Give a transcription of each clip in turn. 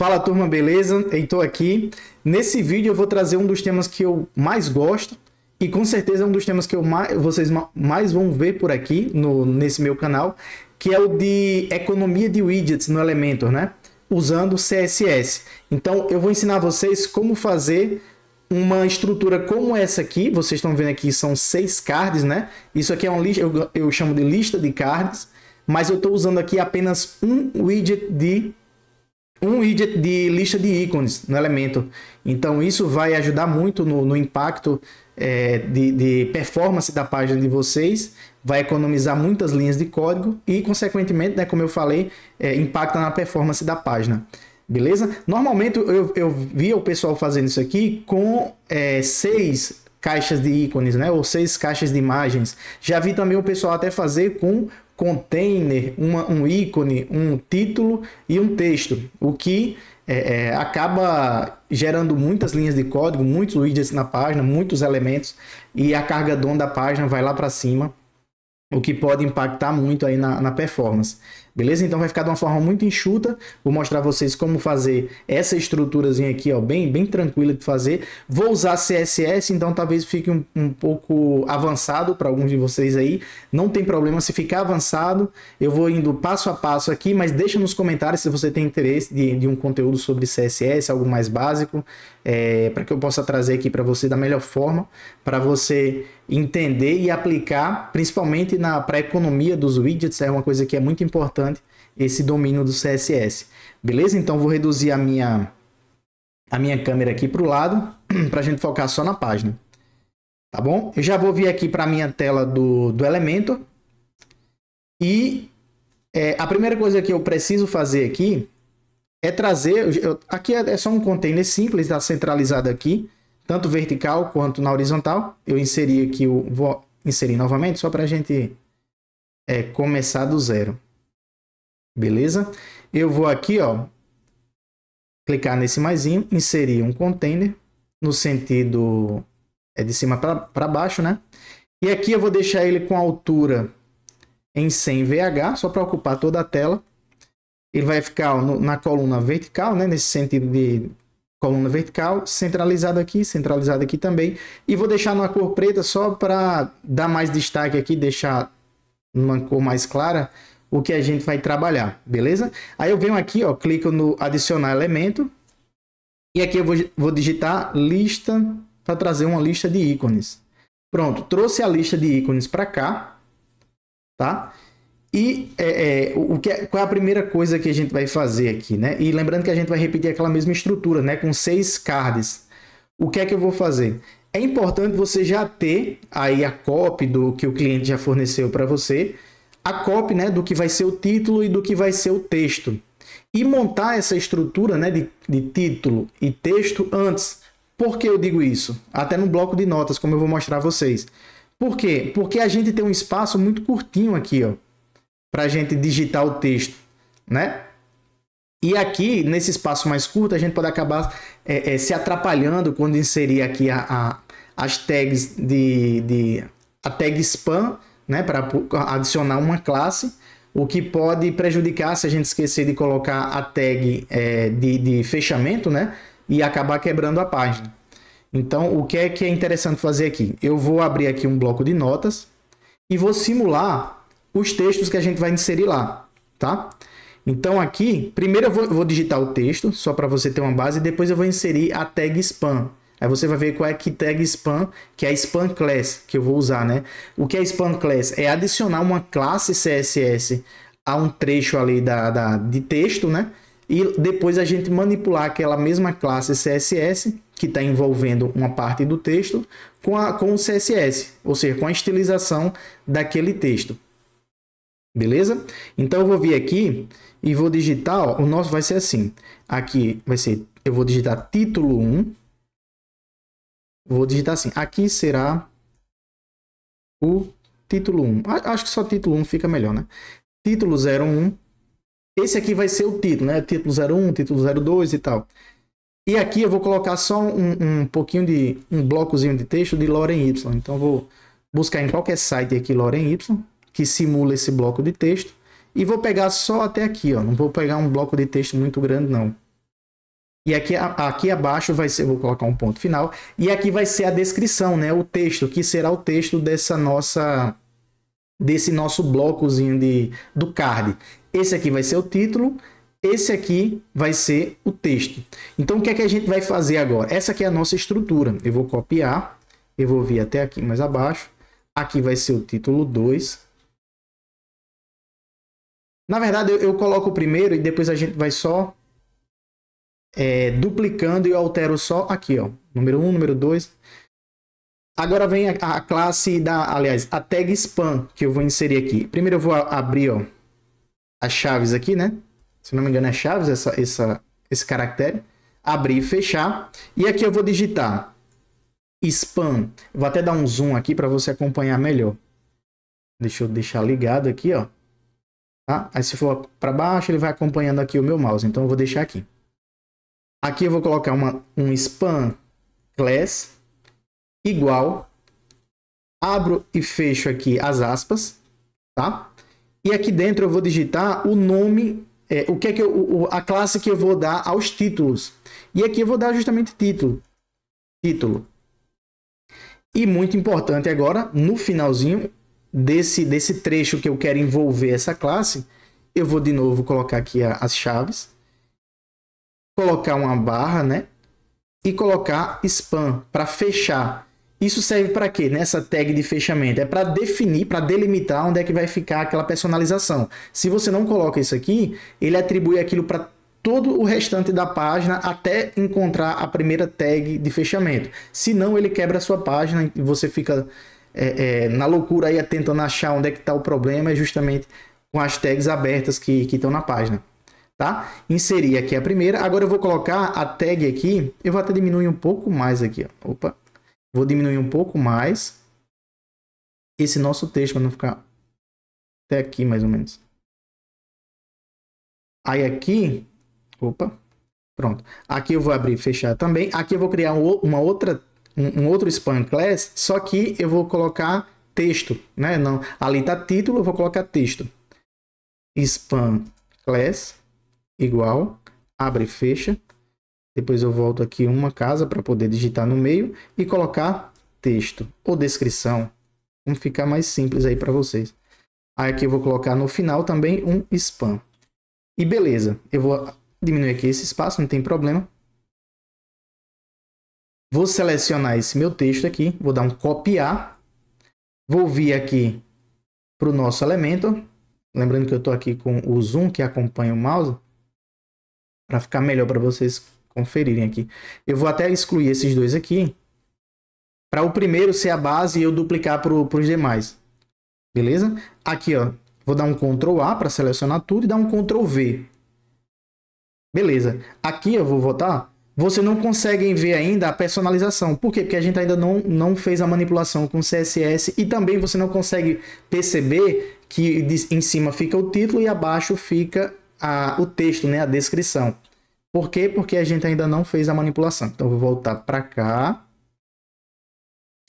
Fala turma, beleza? Heitor aqui. Nesse vídeo eu vou trazer um dos temas que eu mais gosto e com certeza é um dos temas que vocês mais vão ver por aqui nesse meu canal, que é o de economia de widgets no Elementor, né? Usando CSS. Então eu vou ensinar vocês como fazer uma estrutura como essa aqui. Vocês estão vendo aqui, são 6 cards, né? Isso aqui é uma lista, eu chamo de lista de cards, mas eu estou usando aqui apenas um widget de lista de ícones no Elementor. Então isso vai ajudar muito no impacto de performance da página de vocês, vai economizar muitas linhas de código e, consequentemente, né, como eu falei, impacta na performance da página. Beleza? Normalmente eu via o pessoal fazendo isso aqui com 6 caixas de ícones, né? Ou 6 caixas de imagens. Já vi também o pessoal até fazer com container, um ícone, um título e um texto, o que acaba gerando muitas linhas de código, muitos widgets na página, muitos elementos, e a carga DOM da página vai lá para cima, o que pode impactar muito aí na performance. Beleza? Então vai ficar de uma forma muito enxuta. Vou mostrar a vocês como fazer essa estruturazinha aqui, ó, bem tranquila de fazer. Vou usar CSS, então talvez fique um pouco avançado para alguns de vocês aí. Não tem problema se ficar avançado. Eu vou indo passo a passo aqui, mas deixa nos comentários se você tem interesse de um conteúdo sobre CSS, algo mais básico, para que eu possa trazer aqui para você da melhor forma, para você entender e aplicar, principalmente para a economia dos widgets. É uma coisa que é muito importante, esse domínio do CSS. Beleza? Então vou reduzir a minha câmera aqui para o lado, para a gente focar só na página. Tá bom? Eu já vou vir aqui para a minha tela do Elementor. E a primeira coisa que eu preciso fazer aqui é trazer... aqui é só um container simples, está centralizado aqui, tanto vertical quanto na horizontal. Eu inseri aqui, vou inserir novamente, só para a gente começar do zero. Beleza? Eu vou aqui, ó, clicar nesse maisinho, inserir um container no sentido de cima para baixo, né? E aqui eu vou deixar ele com altura em 100 VH, só para ocupar toda a tela. Ele vai ficar na coluna vertical, né? Nesse sentido de coluna vertical, centralizado aqui também. E vou deixar numa cor preta só para dar mais destaque aqui, deixar numa cor mais clara o que a gente vai trabalhar, beleza? Aí eu venho aqui, ó, clico no adicionar elemento e aqui eu vou digitar lista para trazer uma lista de ícones. Pronto, trouxe a lista de ícones para cá, tá? E qual é a primeira coisa que a gente vai fazer aqui, né? E lembrando que a gente vai repetir aquela mesma estrutura, né? Com 6 cards. O que é que eu vou fazer? É importante você já ter aí a copy do que o cliente já forneceu para você, a copy, né, do que vai ser o título e do que vai ser o texto. E montar essa estrutura, né, de título e texto antes. Por que eu digo isso? Até no bloco de notas, como eu vou mostrar a vocês. Por quê? Porque a gente tem um espaço muito curtinho aqui, ó, para a gente digitar o texto, né? E aqui, nesse espaço mais curto, a gente pode acabar se atrapalhando quando inserir aqui as tags a tag spam, né, para adicionar uma classe, o que pode prejudicar se a gente esquecer de colocar a tag de fechamento, né, e acabar quebrando a página. Então, o que é interessante fazer aqui? Eu vou abrir aqui um bloco de notas e vou simular os textos que a gente vai inserir lá, tá? Então aqui, primeiro eu vou digitar o texto, só para você ter uma base, e depois eu vou inserir a tag spam. Aí você vai ver qual é que tag spam, que é a spam class que eu vou usar, né? O que é spam class? É adicionar uma classe CSS a um trecho ali de texto, né? E depois a gente manipular aquela mesma classe CSS que está envolvendo uma parte do texto com o CSS, ou seja, com a estilização daquele texto. Beleza? Então eu vou vir aqui e vou digitar, ó, o nosso vai ser assim. Aqui vai ser, eu vou digitar título 1. Vou digitar assim, aqui será o título 1. Acho que só título 1 fica melhor, né? Título 01. Esse aqui vai ser o título, né? Título 01, título 02 e tal. E aqui eu vou colocar só um pouquinho um blocozinho de texto de Lorem Y. Então vou buscar em qualquer site aqui Lorem Y, que simula esse bloco de texto. E vou pegar só até aqui, ó. Não vou pegar um bloco de texto muito grande, não. E aqui abaixo vai ser, vou colocar um ponto final, e aqui vai ser a descrição, né? O texto, que será o texto desse nosso blocozinho do card. Esse aqui vai ser o título, esse aqui vai ser o texto. Então, o que é que a gente vai fazer agora? Essa aqui é a nossa estrutura. Eu vou copiar, eu vou vir até aqui mais abaixo. Aqui vai ser o título 2. Na verdade, eu coloco o primeiro e depois a gente vai só duplicando e eu altero só aqui, ó. Número 1, número 2. Agora vem a classe aliás, a tag spam que eu vou inserir aqui. Primeiro eu vou abrir, ó, as chaves aqui, né? Se não me engano é chaves esse caractere. Abrir e fechar. E aqui eu vou digitar spam. Vou até dar um zoom aqui para você acompanhar melhor. Deixa eu deixar ligado aqui, ó. Tá? Aí se for para baixo, ele vai acompanhando aqui o meu mouse. Então eu vou deixar aqui. Aqui eu vou colocar um spam class igual. Abro e fecho aqui as aspas, tá? E aqui dentro eu vou digitar o nome, o que é que a classe que eu vou dar aos títulos. E aqui eu vou dar justamente título. E muito importante agora, no finalzinho desse trecho que eu quero envolver essa classe, eu vou de novo colocar aqui as chaves, colocar uma barra, né? E colocar spam para fechar. Isso serve para quê? Nessa tag de fechamento. É para definir, para delimitar onde é que vai ficar aquela personalização. Se você não coloca isso aqui, ele atribui aquilo para todo o restante da página até encontrar a primeira tag de fechamento. Se não, ele quebra a sua página e você fica na loucura aí tentando achar onde é que está o problema, é justamente com as tags abertas que estão na página. Tá? Inserir aqui a primeira. Agora eu vou colocar a tag aqui. Eu vou até diminuir um pouco mais aqui. Ó. Opa. Vou diminuir um pouco mais esse nosso texto para não ficar até aqui mais ou menos. Aí aqui, opa, pronto. Aqui eu vou abrir e fechar também. Aqui eu vou criar um outro spam class, só que eu vou colocar texto, né? Não, ali tá título, eu vou colocar texto. Spam class igual, abre e fecha. Depois eu volto aqui uma casa para poder digitar no meio e colocar texto ou descrição. Vamos ficar mais simples aí para vocês. Aí aqui eu vou colocar no final também um spam. E beleza, eu vou diminuir aqui esse espaço, não tem problema. Vou selecionar esse meu texto aqui, vou dar um copiar. Vou vir aqui para o nosso elemento. Lembrando que eu estou aqui com o zoom que acompanha o mouse. Para ficar melhor para vocês conferirem aqui. Eu vou até excluir esses dois aqui. Para o primeiro ser a base e eu duplicar para os demais. Beleza? Aqui, ó. Vou dar um Ctrl A para selecionar tudo e dar um Ctrl V. Beleza. Aqui eu vou voltar. Você não consegue ver ainda a personalização. Por quê? Porque a gente ainda não fez a manipulação com CSS. E também você não consegue perceber que em cima fica o título e abaixo fica o texto, né? A descrição. Por quê? Porque a gente ainda não fez a manipulação. Então, eu vou voltar para cá.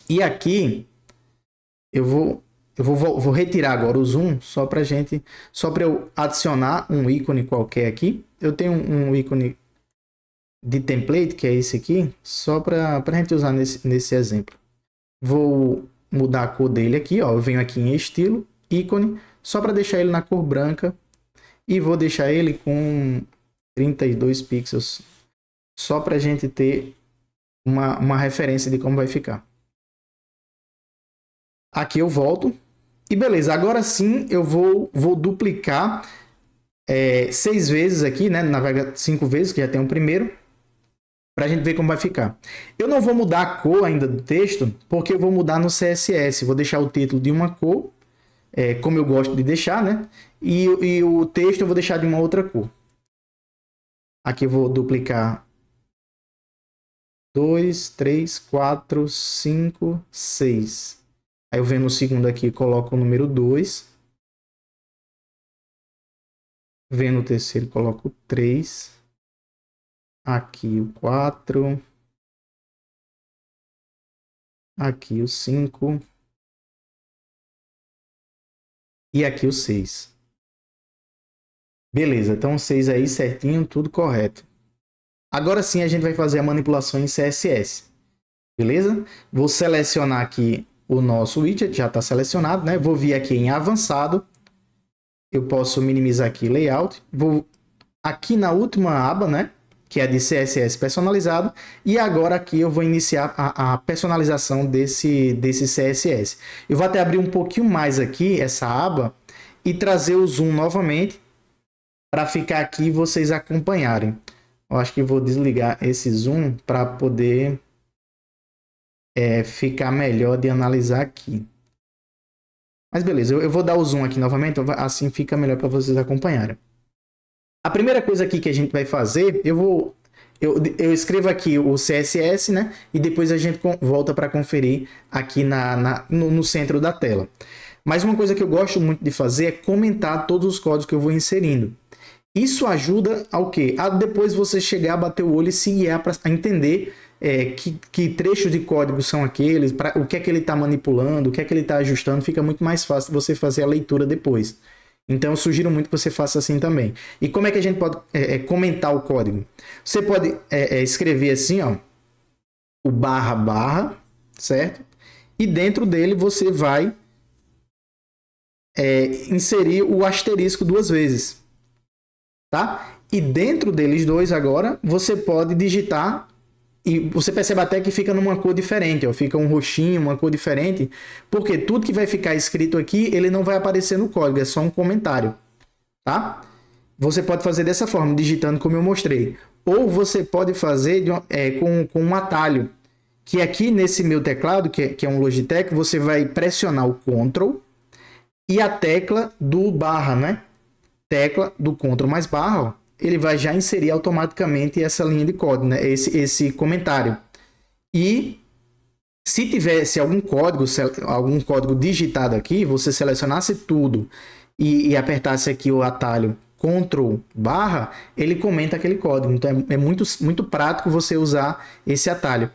E aqui, eu vou retirar agora o zoom, só para eu adicionar um ícone qualquer aqui. Eu tenho um ícone de template, que é esse aqui, só para a gente usar nesse exemplo. Vou mudar a cor dele aqui, ó. Eu venho aqui em estilo, ícone, só para deixar ele na cor branca. E vou deixar ele com 32 pixels, só para a gente ter uma referência de como vai ficar. Aqui eu volto. E beleza, agora sim eu vou duplicar 6 vezes aqui, né? Na verdade 5 vezes, que já tem o primeiro, para a gente ver como vai ficar. Eu não vou mudar a cor ainda do texto, porque eu vou mudar no CSS. Vou deixar o título de uma cor, como eu gosto de deixar, né? E o texto eu vou deixar de uma outra cor. Aqui eu vou duplicar 2, 3, 4, 5, 6. Aí eu venho no segundo aqui, coloco o número 2. Venho no terceiro, coloco o 3. Aqui o 4. Aqui o 5. E aqui o 6. Beleza, então 6 aí certinho, tudo correto. Agora sim a gente vai fazer a manipulação em CSS. Beleza? Vou selecionar aqui o nosso widget, já está selecionado, né? Vou vir aqui em avançado. Eu posso minimizar aqui layout. Vou aqui na última aba, né? Que é de CSS personalizado. E agora aqui eu vou iniciar a personalização desse CSS. Eu vou até abrir um pouquinho mais aqui essa aba e trazer o zoom novamente para ficar aqui e vocês acompanharem. Eu acho que vou desligar esse zoom para poder ficar melhor de analisar aqui. Mas beleza, eu vou dar o zoom aqui novamente, assim fica melhor para vocês acompanharem. A primeira coisa aqui que a gente vai fazer, eu escrevo aqui o CSS, né? E depois a gente volta para conferir aqui no centro da tela. Mas uma coisa que eu gosto muito de fazer é comentar todos os códigos que eu vou inserindo. Isso ajuda ao quê? A depois você chegar, bater o olho e se guiar para entender que trechos de código são aqueles, o que é que ele está manipulando, o que é que ele está ajustando. Fica muito mais fácil você fazer a leitura depois. Então eu sugiro muito que você faça assim também. E como é que a gente pode comentar o código? Você pode escrever assim, ó, o barra, certo? E dentro dele você vai inserir o asterisco 2 vezes. Tá? E dentro deles dois agora, você pode digitar e você percebe até que fica numa cor diferente, ó, fica um roxinho, uma cor diferente, porque tudo que vai ficar escrito aqui, ele não vai aparecer no código, é só um comentário, tá? Você pode fazer dessa forma, digitando como eu mostrei, ou você pode fazer com um atalho, que aqui nesse meu teclado, que é um Logitech, você vai pressionar o Ctrl e a tecla do barra, né? Tecla do Ctrl mais barra, ó, ele vai já inserir automaticamente essa linha de código, né? esse comentário. E se tivesse algum código digitado aqui, você selecionasse tudo e apertasse aqui o atalho Ctrl barra, ele comenta aquele código. Então é muito, muito prático você usar esse atalho.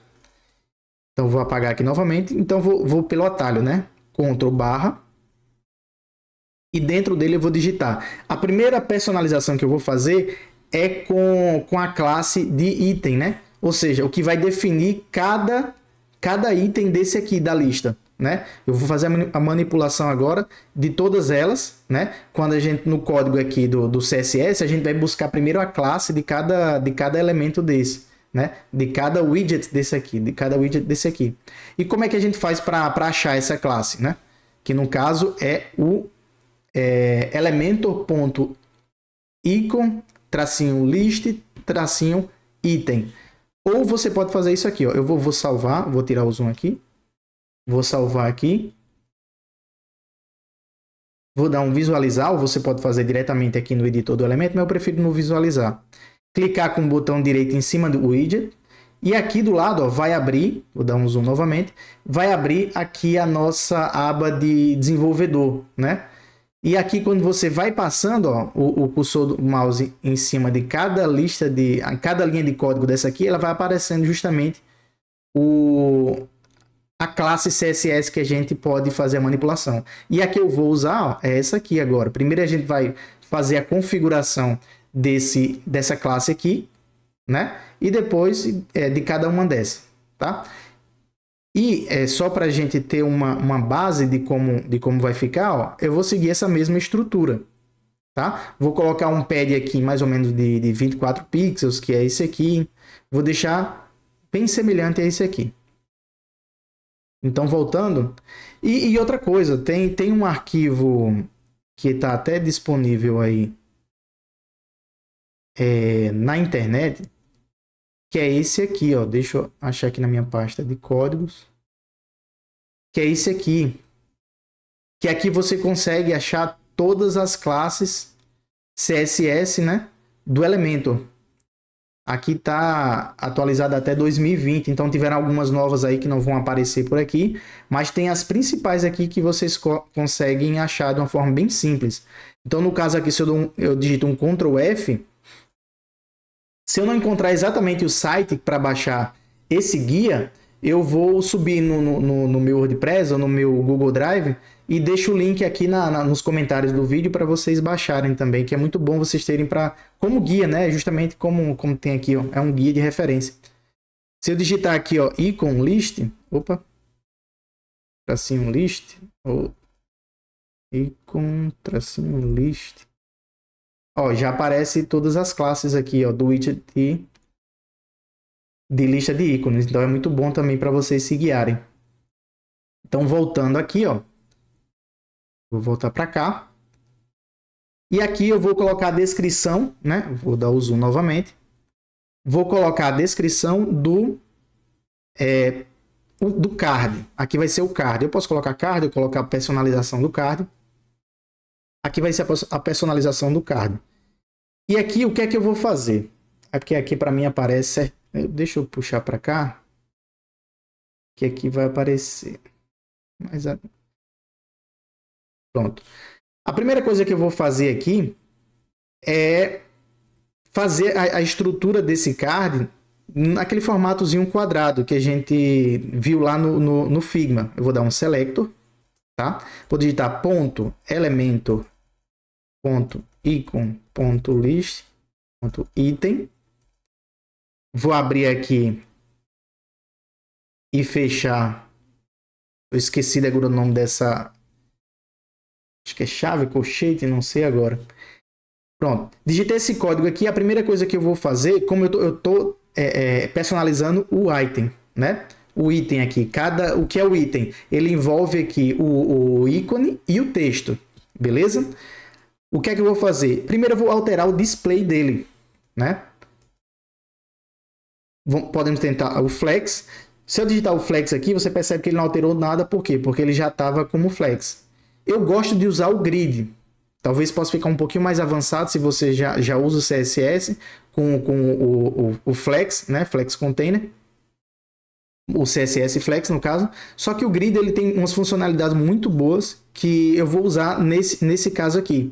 Então vou apagar aqui novamente. Então vou pelo atalho, né? Ctrl barra. E dentro dele eu vou digitar. A primeira personalização que eu vou fazer é com a classe de item, né? Ou seja, o que vai definir cada item desse aqui da lista, né? Eu vou fazer a manipulação agora de todas elas, né? Quando a gente, no código aqui do CSS, a gente vai buscar primeiro a classe de cada elemento desse, né? De cada widget desse aqui, E como é que a gente faz para achar essa classe, né? Que no caso é o elementor.icon -list -item. Ou você pode fazer isso aqui, ó. Eu vou salvar, vou tirar o zoom aqui. Vou salvar aqui. Vou dar um visualizar, ou você pode fazer diretamente aqui no editor do elemento, mas eu prefiro no visualizar. Clicar com o botão direito em cima do widget. E aqui do lado, ó, vai abrir, vou dar um zoom novamente, vai abrir aqui a nossa aba de desenvolvedor, né? E aqui quando você vai passando, ó, o cursor do mouse em cima de cada linha de código dessa aqui, ela vai aparecendo justamente a classe CSS que a gente pode fazer a manipulação. E a que eu vou usar, ó, é essa aqui agora. Primeiro a gente vai fazer a configuração dessa classe aqui, né? E depois de cada uma dessas, tá? E só para a gente ter uma base de como vai ficar, ó, eu vou seguir essa mesma estrutura, tá? Vou colocar um pad aqui mais ou menos de 24 pixels, que é esse aqui. Vou deixar bem semelhante a esse aqui. Então, voltando. E outra coisa, tem um arquivo que está até disponível aí na internet, que é esse aqui, ó. Deixa eu achar aqui na minha pasta de códigos. Que é esse aqui. Que aqui você consegue achar todas as classes CSS, né, do Elementor. Aqui está atualizado até 2020, então tiveram algumas novas aí que não vão aparecer por aqui, mas tem as principais aqui que vocês conseguem achar de uma forma bem simples. Então, no caso aqui, se eu digito um Ctrl F, se eu não encontrar exatamente o site para baixar esse guia, eu vou subir no meu WordPress ou no meu Google Drive e deixo o link aqui nos comentários do vídeo para vocês baixarem também, que é muito bom vocês terem como guia, né? Justamente como tem aqui, ó, é um guia de referência. Se eu digitar aqui, ó, icon list, opa, tracinho list, ou icon tracinho list, ó, já aparece todas as classes aqui, ó, do widget de lista de ícones. Então é muito bom também para vocês se guiarem. Então voltando aqui, ó, vou voltar para cá. E aqui eu vou colocar a descrição, né? Vou dar o zoom novamente. Vou colocar a descrição do card. Aqui vai ser o card. Eu posso colocar card, eu colocar a personalização do card. Aqui vai ser a personalização do card. E aqui o que é que eu vou fazer? Aqui para mim aparece... Deixa eu puxar para cá. Que aqui vai aparecer. Pronto. A primeira coisa que eu vou fazer aqui é fazer a estrutura desse card naquele formatozinho quadrado que a gente viu lá no Figma. Eu vou dar um selector, tá? Vou digitar ponto elementor ponto icon ponto list ponto item. Vou abrir aqui e fechar. Eu esqueci agora o nome dessa. Acho que é chave, colchete, não sei agora. Pronto. Digitei esse código aqui. A primeira coisa que eu vou fazer, como eu tô personalizando o item, né? O item aqui. O que é o item? Ele envolve aqui o ícone e o texto. Beleza? O que é que eu vou fazer? Primeiro eu vou alterar o display dele, né? Podemos tentar o flex. Se eu digitar o flex aqui, você percebe que ele não alterou nada. Por quê? Porque ele já estava como flex. Eu gosto de usar o grid. Talvez possa ficar um pouquinho mais avançado se você já usa o CSS com o Flex, né? Flex Container. O CSS Flex, no caso. Só que o grid ele tem umas funcionalidades muito boas que eu vou usar nesse caso aqui.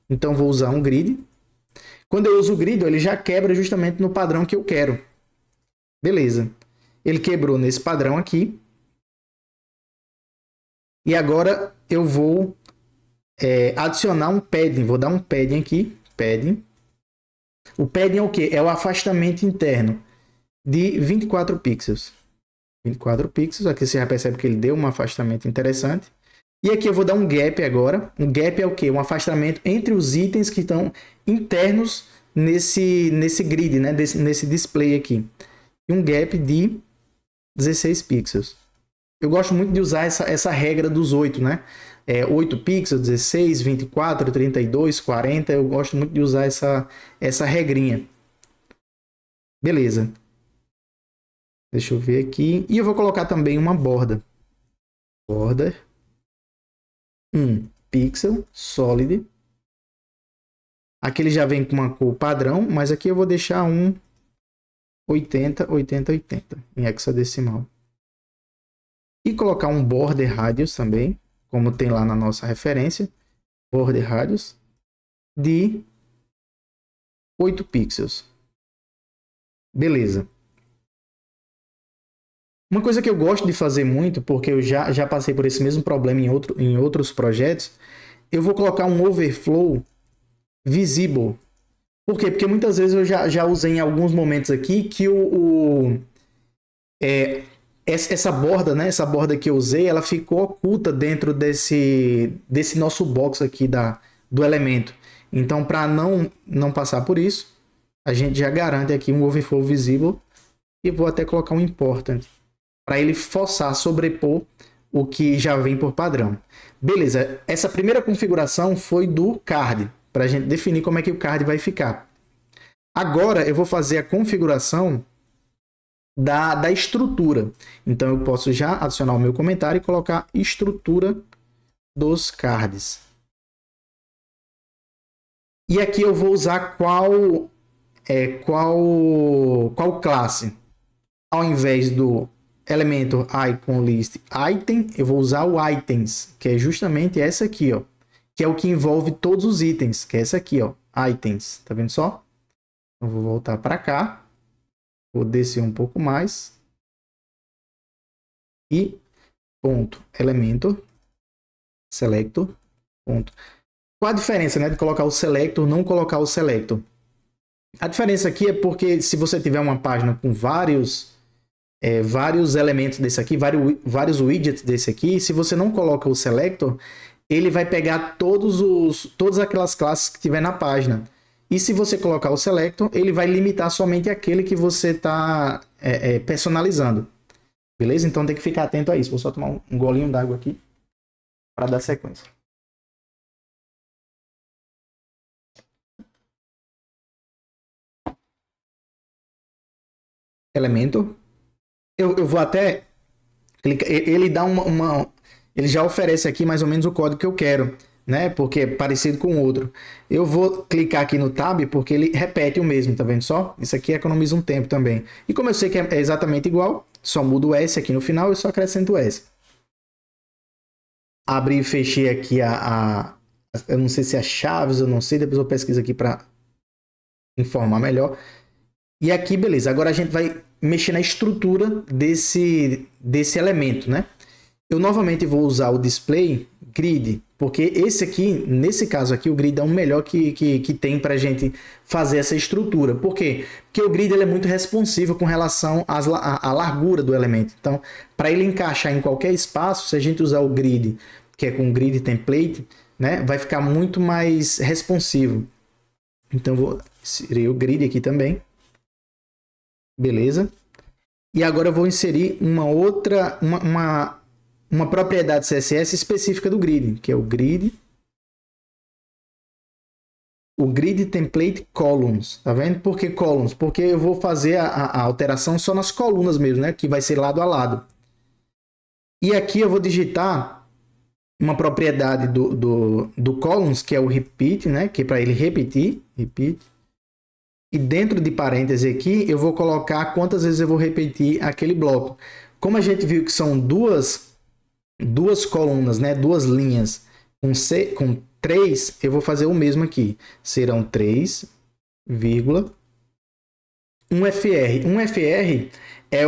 Então, vou usar um grid. Quando eu uso o grid, ele já quebra justamente no padrão que eu quero. Beleza. Ele quebrou nesse padrão aqui. E agora eu vou adicionar um padding. Vou dar um padding aqui. Padding. O padding é o quê? É o afastamento interno de 24 pixels. 24 pixels. Aqui você já percebe que ele deu um afastamento interessante. E aqui eu vou dar um gap agora. Um gap é o quê? Um afastamento entre os itens que estão internos nesse grid, né? Nesse display aqui. E um gap de 16 pixels. Eu gosto muito de usar essa regra dos 8, né? 8 pixels, 16, 24, 32, 40. Eu gosto muito de usar essa regrinha. Beleza. Deixa eu ver aqui. E eu vou colocar também uma borda. Border. 1 pixel, solid. Aqui ele já vem com uma cor padrão, mas aqui eu vou deixar um 80, 80, 80 em hexadecimal. E colocar um border radius também, como tem lá na nossa referência. Border radius de 8 pixels. Beleza. Uma coisa que eu gosto de fazer muito, porque eu já passei por esse mesmo problema em outros projetos, eu vou colocar um overflow visible. Por quê? Porque muitas vezes eu já usei em alguns momentos aqui que essa borda, né? Essa borda que eu usei, ela ficou oculta dentro desse nosso box aqui do elemento. Então, para não passar por isso, a gente já garante aqui um overflow visible e vou até colocar um important para ele forçar, sobrepor o que já vem por padrão. Beleza, essa primeira configuração foi do card, para a gente definir como é que o card vai ficar. Agora eu vou fazer a configuração da estrutura. Então eu posso já adicionar o meu comentário e colocar estrutura dos cards. E aqui eu vou usar qual classe. Ao invés do elemento icon list item, eu vou usar o items, que é justamente essa aqui, ó, que é o que envolve todos os itens, que é essa aqui, ó, items. Tá vendo só? Eu vou voltar para cá. Vou descer um pouco mais. e ponto elemento selector ponto. Qual a diferença, né, de colocar o selector, não colocar o selector? A diferença aqui é porque se você tiver uma página com vários elementos desse aqui, vários widgets desse aqui, se você não coloca o selector, ele vai pegar todas aquelas classes que tiver na página. E se você colocar o selector, ele vai limitar somente aquele que você está personalizando. Beleza? Então tem que ficar atento a isso. Vou só tomar um golinho d'água aqui para dar sequência. Elemento. Eu vou até clicar. Ele dá ele já oferece aqui mais ou menos o código que eu quero, né? Porque é parecido com o outro. Eu vou clicar aqui no Tab porque ele repete o mesmo, tá vendo só? Isso aqui economiza um tempo também. E como eu sei que é exatamente igual, só mudo o S aqui no final e só acrescento o S. Abri e fechei aqui eu não sei se é chaves, eu não sei, depois eu pesquiso aqui para informar melhor. E aqui, beleza, agora a gente vai mexer na estrutura desse elemento, né? Eu novamente vou usar o display grid, porque esse aqui, nesse caso aqui, o grid é o melhor que tem para a gente fazer essa estrutura. Por quê? Porque o grid ele é muito responsivo com relação à largura do elemento. Então, para ele encaixar em qualquer espaço, se a gente usar o grid, que é com grid template, né, vai ficar muito mais responsivo. Então, eu vou inserir o grid aqui também. Beleza. E agora eu vou inserir uma propriedade CSS específica do grid, que é o grid template columns, tá vendo? Por que columns? Porque eu vou fazer a alteração só nas colunas mesmo, né? Que vai ser lado a lado. E aqui eu vou digitar uma propriedade do columns, que é o repeat, né? Que é para ele repetir, repeat. E dentro de parênteses aqui, eu vou colocar quantas vezes eu vou repetir aquele bloco. Como a gente viu que são duas colunas, né? Duas linhas com 3, eu vou fazer o mesmo aqui. Serão 3, 1 FR. 1 FR é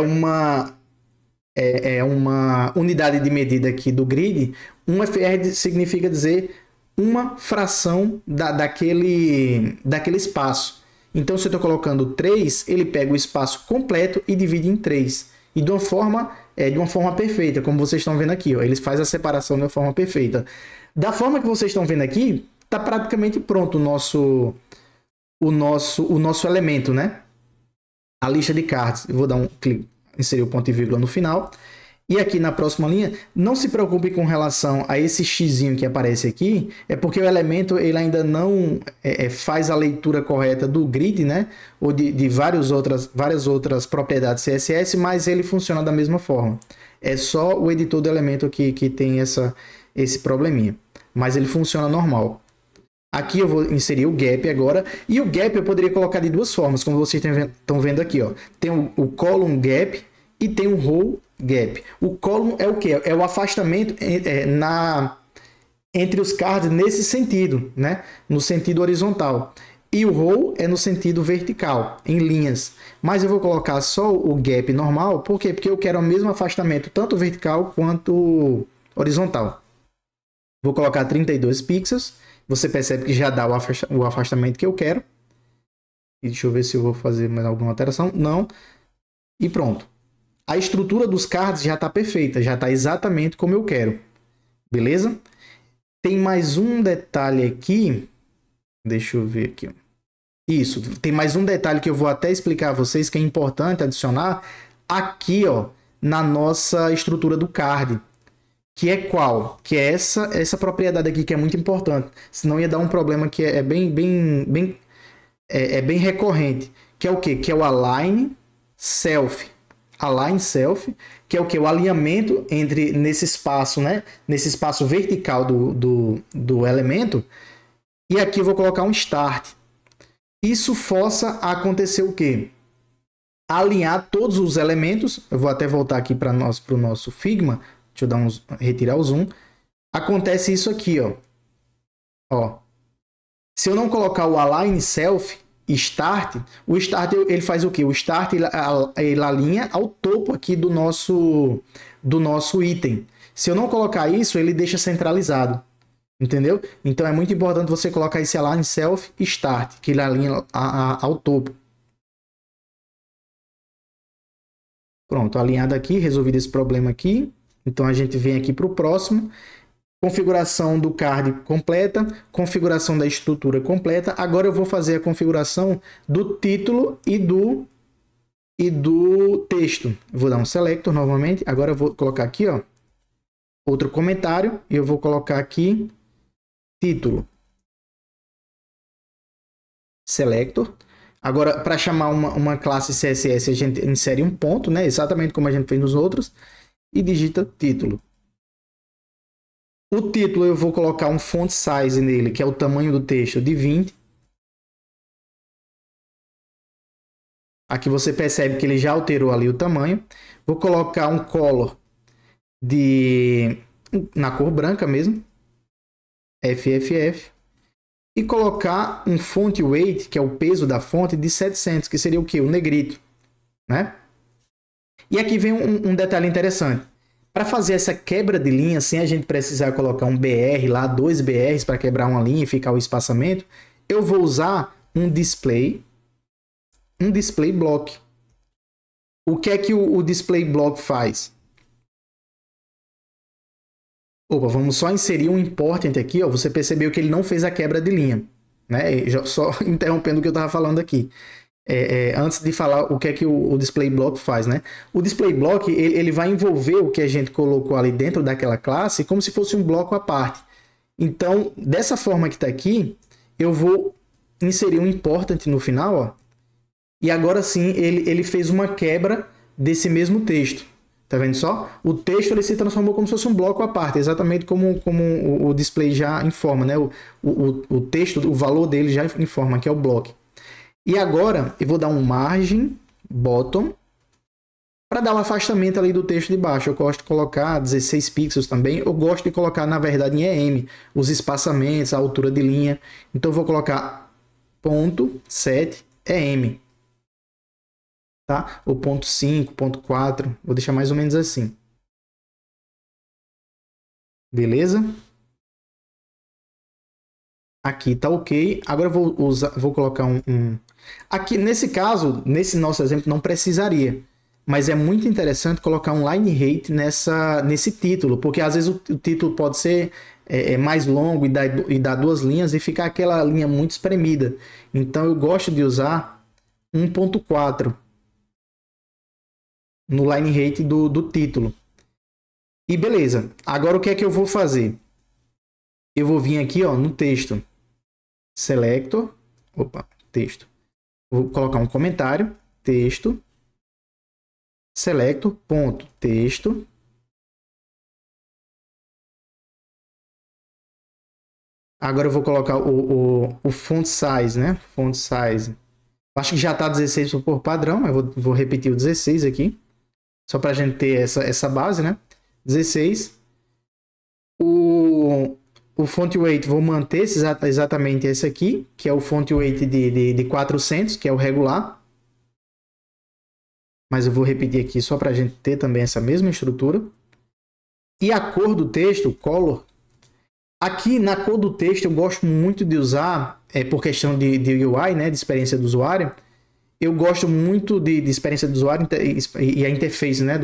uma unidade de medida aqui do grid. 1 FR significa dizer uma fração daquele espaço. Então, se eu estou colocando 3, ele pega o espaço completo e divide em 3. E de uma forma perfeita, como vocês estão vendo aqui. Ó, eles fazem a separação de uma forma perfeita. Da forma que vocês estão vendo aqui, está praticamente pronto o nosso elemento, né? A lista de cards. Eu vou dar um clique, inserir o ponto e vírgula no final. E aqui na próxima linha, não se preocupe com relação a esse xizinho que aparece aqui, é porque o elemento ele ainda não faz a leitura correta do grid, né? Ou de várias outras propriedades CSS, mas ele funciona da mesma forma. É só o editor do elemento que tem esse probleminha, mas ele funciona normal. Aqui eu vou inserir o gap agora, e o gap eu poderia colocar de duas formas, como vocês estão vendo aqui. Ó. Tem o column gap e tem o row gap. O column é o que? É o afastamento entre os cards nesse sentido, né? No sentido horizontal. E o row é no sentido vertical, em linhas. Mas eu vou colocar só o gap normal, por quê? Porque eu quero o mesmo afastamento, tanto vertical quanto horizontal. Vou colocar 32 pixels. Você percebe que já dá o afastamento que eu quero. E deixa eu ver se eu vou fazer mais alguma alteração. Não. E pronto. A estrutura dos cards já está perfeita, já está exatamente como eu quero. Beleza? Tem mais um detalhe aqui. Deixa eu ver aqui. Isso, tem mais um detalhe que eu vou até explicar a vocês que é importante adicionar aqui, ó, na nossa estrutura do card. Que é qual? Que é essa propriedade aqui que é muito importante. Senão ia dar um problema que é bem recorrente. Que é o quê? Que é o align self. Align self, que é o que? O alinhamento nesse espaço, né? Nesse espaço vertical do elemento. E aqui eu vou colocar um start. Isso força a acontecer o quê? Alinhar todos os elementos. Eu vou até voltar aqui para o nosso Figma. Deixa eu retirar o zoom. Acontece isso aqui, ó. Se eu não colocar o align self, Start, o Start ele faz o quê? O Start ele alinha ao topo aqui do nosso item. Se eu não colocar isso, ele deixa centralizado. Entendeu? Então é muito importante você colocar esse Align Self Start, que ele alinha ao topo. Pronto, alinhado aqui, resolvido esse problema aqui. Então a gente vem aqui para o próximo. Configuração do card completa, configuração da estrutura completa. Agora eu vou fazer a configuração do título e do texto. Vou dar um selector novamente. Agora eu vou colocar aqui, ó, outro comentário. E eu vou colocar aqui título. Selector. Agora, para chamar uma classe CSS, a gente insere um ponto, né? Exatamente como a gente fez nos outros. E digita título. O título eu vou colocar um font size nele, que é o tamanho do texto, de 20. Aqui você percebe que ele já alterou ali o tamanho. Vou colocar um color na cor branca mesmo. FFF. E colocar um font weight, que é o peso da fonte, de 700, que seria o quê? O negrito, né? E aqui vem um detalhe interessante. Para fazer essa quebra de linha, sem a gente precisar colocar um BR lá, 2 BRs para quebrar uma linha e ficar o espaçamento, eu vou usar um display block. O que é que o display block faz? Opa, vamos só inserir um important aqui, ó. Você percebeu que ele não fez a quebra de linha, né? Só interrompendo o que eu estava falando aqui. Antes de falar o que é que o display block faz, né? O display block ele vai envolver o que a gente colocou ali dentro daquela classe como se fosse um bloco à parte. Então, dessa forma que está aqui, eu vou inserir um important no final, ó. E agora sim ele fez uma quebra desse mesmo texto. Tá vendo só? O texto ele se transformou como se fosse um bloco à parte, exatamente como o display já informa, né? O texto, o valor dele já informa que é o bloco. E agora eu vou dar um margin bottom para dar um afastamento ali do texto de baixo. Eu gosto de colocar 16 pixels também. Eu gosto de colocar, na verdade, em EM, os espaçamentos, a altura de linha. Então eu vou colocar ponto 7 EM. Tá? Ou ponto 5, ponto 4. Vou deixar mais ou menos assim. Beleza? Aqui tá ok. Agora eu vou colocar Aqui, nesse caso, nesse nosso exemplo, não precisaria. Mas é muito interessante colocar um line height nesse título. Porque às vezes o título pode ser mais longo e dar 2 linhas e ficar aquela linha muito espremida. Então eu gosto de usar 1.4 no line height do título. E beleza. Agora o que é que eu vou fazer? Eu vou vir aqui, ó, no texto. Selector. Opa, texto. Vou colocar um comentário. Texto. Selector, ponto, texto. Agora eu vou colocar o font size, né? Font size. Acho que já está 16 por padrão. Eu vou repetir o 16 aqui. Só para a gente ter essa base, né? 16. O font weight, vou manter exatamente esse aqui, que é o font weight de 400, que é o regular. Mas eu vou repetir aqui só para a gente ter também essa mesma estrutura. E a cor do texto, color. Aqui na cor do texto eu gosto muito de usar, por questão de UI, né? De experiência do usuário. Eu gosto muito de experiência do usuário e a interface, né,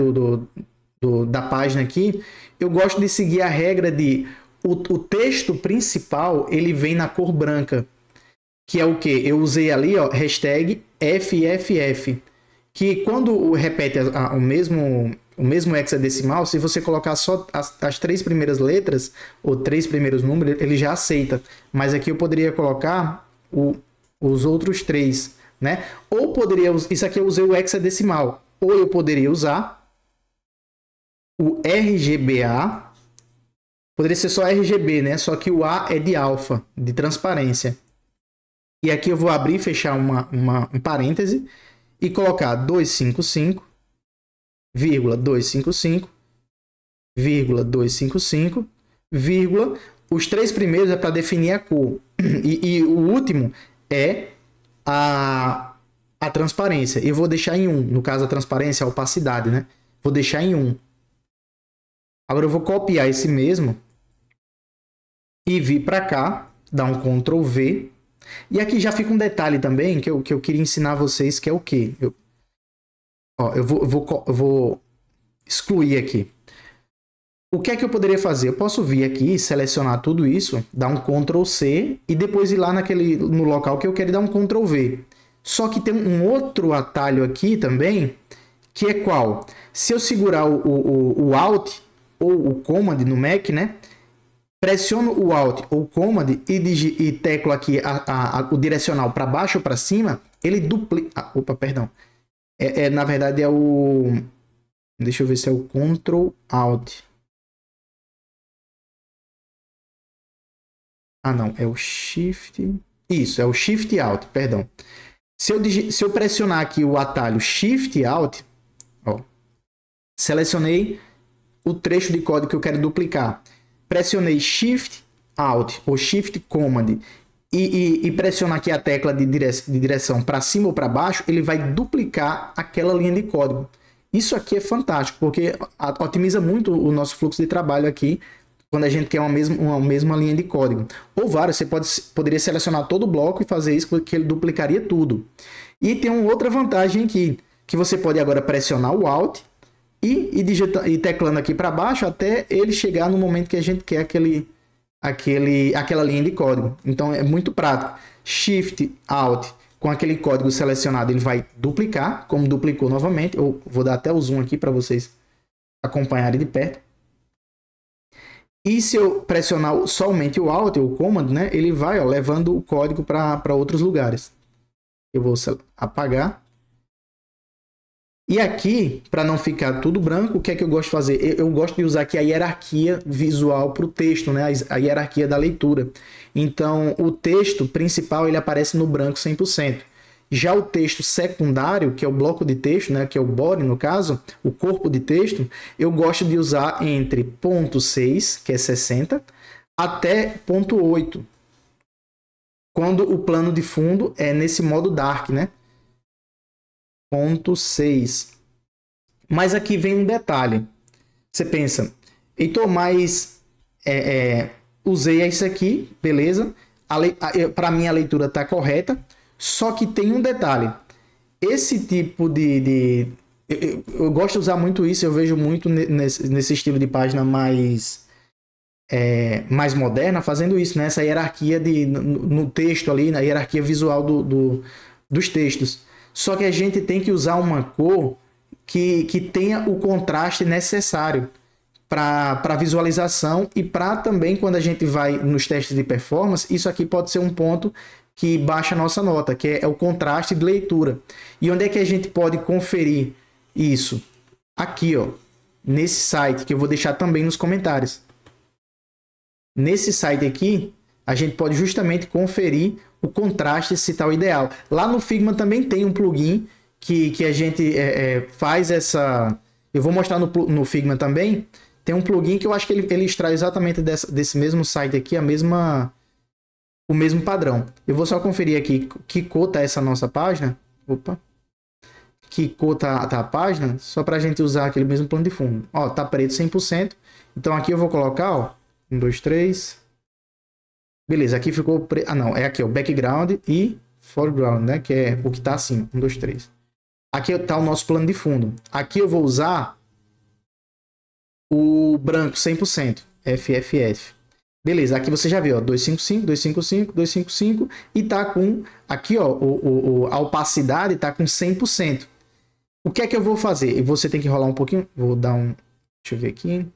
da página aqui. Eu gosto de seguir a regra de o texto principal ele vem na cor branca, que é o que? Eu usei ali, ó, hashtag FFF, que quando repete o mesmo hexadecimal, se você colocar só as 3 primeiras letras ou 3 primeiros números, ele já aceita. Mas aqui eu poderia colocar os outros 3. Né? Ou poderia, isso aqui eu usei o hexadecimal, ou eu poderia usar o RGBA, poderia ser só RGB, né? Só que o A é de alfa, de transparência. E aqui eu vou abrir e fechar um parêntese e colocar 255, vírgula 255, vírgula 255, vírgula, os 3 primeiros é para definir a cor e o último é a transparência. Eu vou deixar em 1. No caso, a transparência, a opacidade, né? Vou deixar em 1. Agora eu vou copiar esse mesmo e vir para cá, dar um Ctrl V. E aqui já fica um detalhe também que eu queria ensinar vocês, que é o quê? Eu vou excluir aqui. O que é que eu poderia fazer? Eu posso vir aqui, selecionar tudo isso, dar um Ctrl C e depois ir lá no local que eu quero dar um Ctrl V. Só que tem um outro atalho aqui também, que é qual? Se eu segurar o Alt ou o Command no Mac, né? Pressiono o Alt ou Command e teclo aqui o direcional para baixo ou para cima, ele duplica... opa, perdão. Na verdade é o... Deixa eu ver se é o Ctrl Alt. Não, é o Shift... Isso, é o Shift Alt, perdão. Se eu pressionar aqui o atalho Shift Alt, ó, selecionei o trecho de código que eu quero duplicar. Pressionei Shift Alt ou Shift Command e pressionar aqui a tecla de direção para cima ou para baixo, ele vai duplicar aquela linha de código. Isso aqui é fantástico, porque otimiza muito o nosso fluxo de trabalho aqui, quando a gente quer uma mesma linha de código. Ou vários, você poderia selecionar todo o bloco e fazer isso, que ele duplicaria tudo. E tem uma outra vantagem aqui, que você pode agora pressionar o Alt e teclando aqui para baixo até ele chegar no momento que a gente quer aquela linha de código. Então é muito prático. Shift Alt, com aquele código selecionado, ele vai duplicar, como duplicou novamente. Eu vou dar até o zoom aqui para vocês acompanharem de perto. E se eu pressionar somente o Alt ou o Command, né, ele vai levando o código para outros lugares. Eu vou apagar. E aqui, para não ficar tudo branco, o que é que eu gosto de fazer? Eu gosto de usar aqui a hierarquia visual para o texto, né? A hierarquia da leitura. Então, o texto principal ele aparece no branco 100%. Já o texto secundário, que é o bloco de texto, né? Que é o body, no caso, o corpo de texto, eu gosto de usar entre ponto 6, que é 60, até ponto 8. Quando o plano de fundo é nesse modo dark, né? Ponto 6. Mas aqui vem um detalhe. Você pensa, Heitor, mas usei isso aqui, beleza? Para mim a leitura está correta, só que tem um detalhe. Esse tipo eu gosto de usar muito isso, eu vejo muito nesse estilo de página mais moderna, fazendo isso, né? Essa hierarquia no texto ali, na hierarquia visual dos textos. Só que a gente tem que usar uma cor que tenha o contraste necessário para visualização e para também quando a gente vai nos testes de performance, isso aqui pode ser um ponto que baixa a nossa nota, que é o contraste de leitura. E onde é que a gente pode conferir isso? Aqui, ó, nesse site, que eu vou deixar também nos comentários. Nesse site aqui, a gente pode justamente conferir o contraste, se está o ideal. Lá no Figma também tem um plugin que a gente faz essa... Eu vou mostrar no Figma também. Tem um plugin que eu acho que ele extrai exatamente desse mesmo site aqui, o mesmo padrão. Eu vou só conferir aqui que cor tá essa nossa página. Opa! Que cor tá a página, só para a gente usar aquele mesmo plano de fundo. Ó, tá preto 100%. Então aqui eu vou colocar, ó, 1, 2, 3... Beleza, aqui ficou... não, é aqui, o background e foreground, né? Que é o que tá assim, 1, 2, 3. Aqui tá o nosso plano de fundo. Aqui eu vou usar o branco 100%, FFF. Beleza, aqui você já viu, ó, 255, 255, 255 e tá com... Aqui, ó, a opacidade tá com 100%. O que é que eu vou fazer? Você tem que rolar um pouquinho. Vou dar um... Deixa eu ver aqui.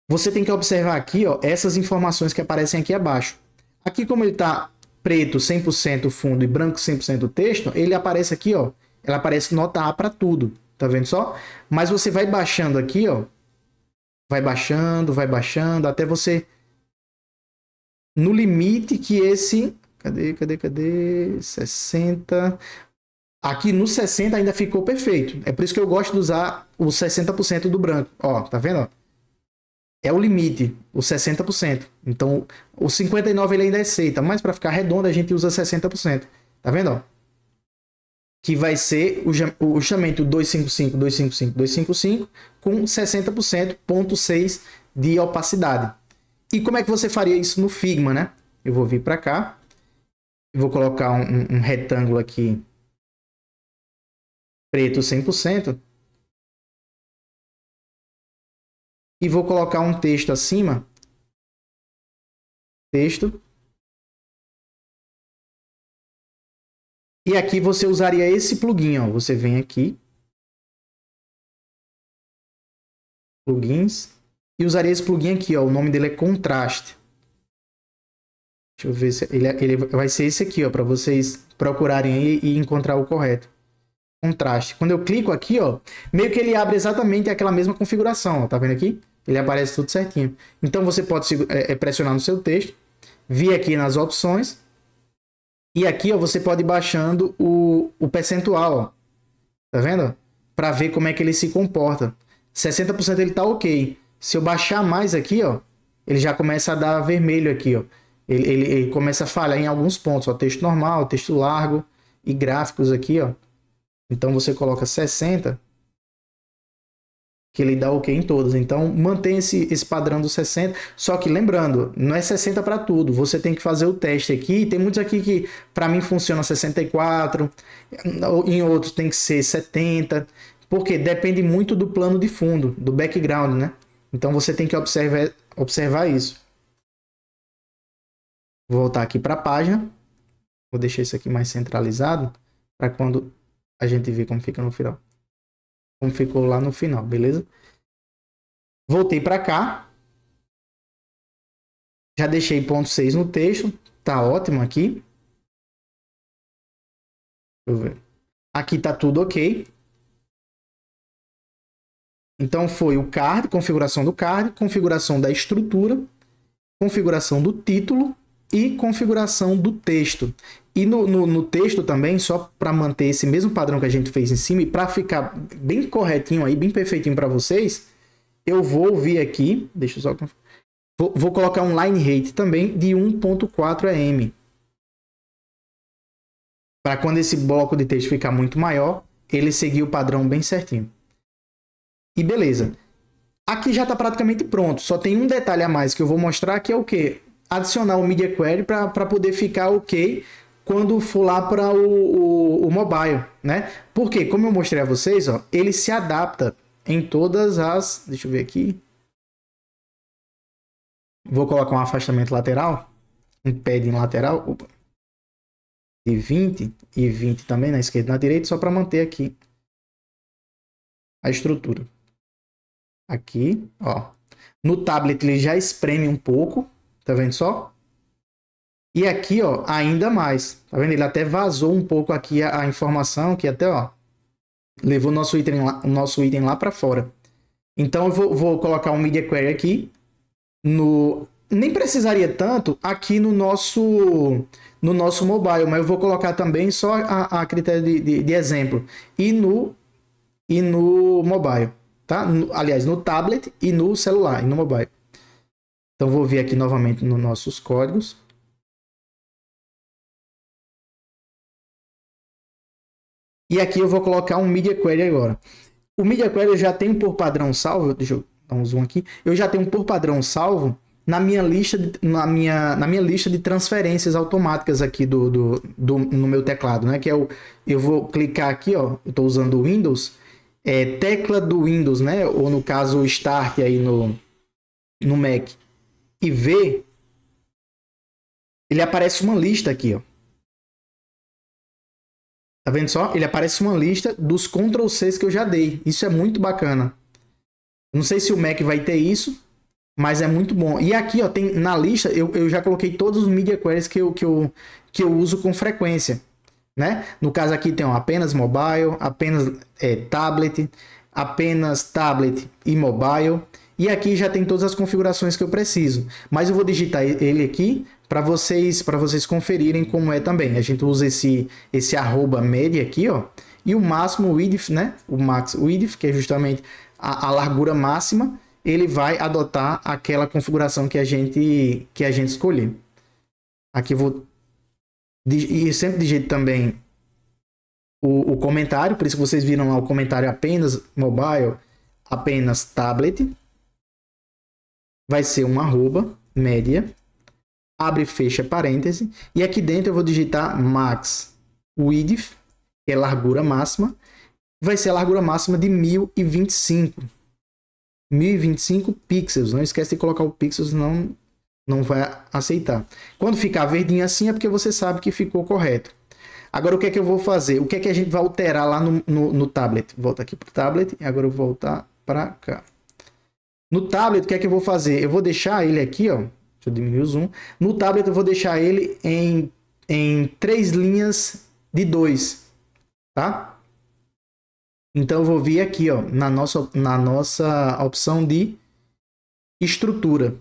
Você tem que observar aqui, ó, essas informações que aparecem aqui abaixo. Aqui, como ele está preto 100% fundo e branco 100% texto, ele aparece aqui, ó, ela aparece nota A para tudo, tá vendo só? Mas você vai baixando aqui, ó, vai baixando, até você, no limite que esse, cadê, 60, aqui no 60 ainda ficou perfeito. É por isso que eu gosto de usar o 60% do branco, ó, tá vendo, ó? é o limite, os 60%. Então, o 59% ele ainda aceita, mas para ficar redondo a gente usa 60%. Tá vendo? Ó? Que vai ser o chamamento 255, 255, 255 com 60%, 0,6 de opacidade. E como é que você faria isso no Figma, né? Eu vou vir para cá, vou colocar um retângulo aqui preto 100%. E vou colocar um texto acima. Texto. E aqui você usaria esse plugin, ó. Você vem aqui. Plugins. E usaria esse plugin aqui, ó. O nome dele é Contraste. Deixa eu ver se ele vai ser esse aqui, ó, para vocês procurarem aí e encontrar o correto. Contraste. Quando eu clico aqui, ó, meio que ele abre exatamente aquela mesma configuração, ó, tá vendo aqui? Ele aparece tudo certinho. Então você pode pressionar no seu texto, vir aqui nas opções e aqui, ó, você pode ir baixando o percentual, ó. Tá vendo? Para ver como é que ele se comporta. 60% ele tá ok. Se eu baixar mais aqui, ó, ele já começa a dar vermelho aqui, ó. Ele começa a falhar em alguns pontos, ó, texto normal, texto largo e gráficos aqui, ó. Então você coloca 60, que ele dá ok em todos. Então mantém esse padrão do 60, só que lembrando, não é 60 para tudo, você tem que fazer o teste aqui. Tem muitos aqui que para mim funciona 64, em outros tem que ser 70, porque depende muito do plano de fundo, do background, né? Então você tem que observar isso. Vou voltar aqui para a página. Vou deixar isso aqui mais centralizado para quando a gente ver como fica no final. Como ficou lá no final, beleza? Voltei para cá. Já deixei 0,6 no texto. Tá ótimo aqui. Deixa eu ver. Aqui tá tudo ok. Então foi o card, configuração do card, configuração da estrutura, configuração do título e configuração do texto. E no texto também, só para manter esse mesmo padrão que a gente fez em cima e para ficar bem corretinho aí, bem perfeitinho para vocês, eu vou vir aqui, deixa eu só... Vou colocar um line rate também de 1.4 em. Para quando esse bloco de texto ficar muito maior, ele seguir o padrão bem certinho. E beleza. Aqui já está praticamente pronto. Só tem um detalhe a mais que eu vou mostrar, que é o quê? Adicionar o Media Query para poder ficar ok quando for lá para o mobile, né? Porque, como eu mostrei a vocês, ó, ele se adapta em todas as... Deixa eu ver aqui. Vou colocar um afastamento lateral, um padding lateral, opa, de 20 e 20 também na esquerda e na direita, só para manter aqui a estrutura. Aqui, ó. No tablet ele já espreme um pouco, tá vendo só? E aqui, ó, ainda mais, tá vendo? Ele até vazou um pouco aqui a informação, que até, ó, levou o nosso item lá para fora. Então eu vou colocar um Media Query aqui. Nem precisaria tanto aqui no nosso mobile, mas eu vou colocar também só a critério de exemplo. E no mobile, tá? Aliás, no tablet e no celular, e no mobile. Então vou vir aqui novamente nos nossos códigos. E aqui eu vou colocar um Media Query agora. O Media Query eu já tenho por padrão salvo, deixa eu dar um zoom aqui. Eu já tenho por padrão salvo na minha lista de transferências automáticas aqui no meu teclado, né? Que é eu vou clicar aqui, ó, eu estou usando o Windows, tecla do Windows, né? Ou no caso o Start aí no Mac, e ver, ele aparece uma lista aqui, ó. Tá vendo só? Ele aparece uma lista dos Ctrl+Cs que eu já dei. Isso é muito bacana. Não sei se o Mac vai ter isso, mas é muito bom. E aqui, ó, tem na lista, eu já coloquei todos os Media Queries que eu uso com frequência, né? No caso aqui tem, ó, apenas mobile, apenas tablet, apenas tablet e mobile. E aqui já tem todas as configurações que eu preciso. Mas eu vou digitar ele aqui para vocês conferirem como é também. A gente usa esse @media aqui, ó, e o máximo width, né? O max width, que é justamente a largura máxima, ele vai adotar aquela configuração que a gente escolher. Aqui eu vou... E sempre digito também o comentário, por isso que vocês viram lá o comentário apenas mobile, apenas tablet. Vai ser um arroba, média, abre e fecha parêntese. E aqui dentro eu vou digitar max width, que é largura máxima. Vai ser a largura máxima de 1025. 1025 pixels. Não esquece de colocar o pixels, não vai aceitar. Quando ficar verdinho assim é porque você sabe que ficou correto. Agora o que é que eu vou fazer? O que é que a gente vai alterar lá no tablet? Volta aqui para o tablet e agora eu vou voltar para cá. No tablet, o que é que eu vou fazer? Eu vou deixar ele aqui, ó. Deixa eu diminuir o zoom. No tablet eu vou deixar ele em 3 linhas de 2, tá? Então eu vou vir aqui, ó, na nossa opção de estrutura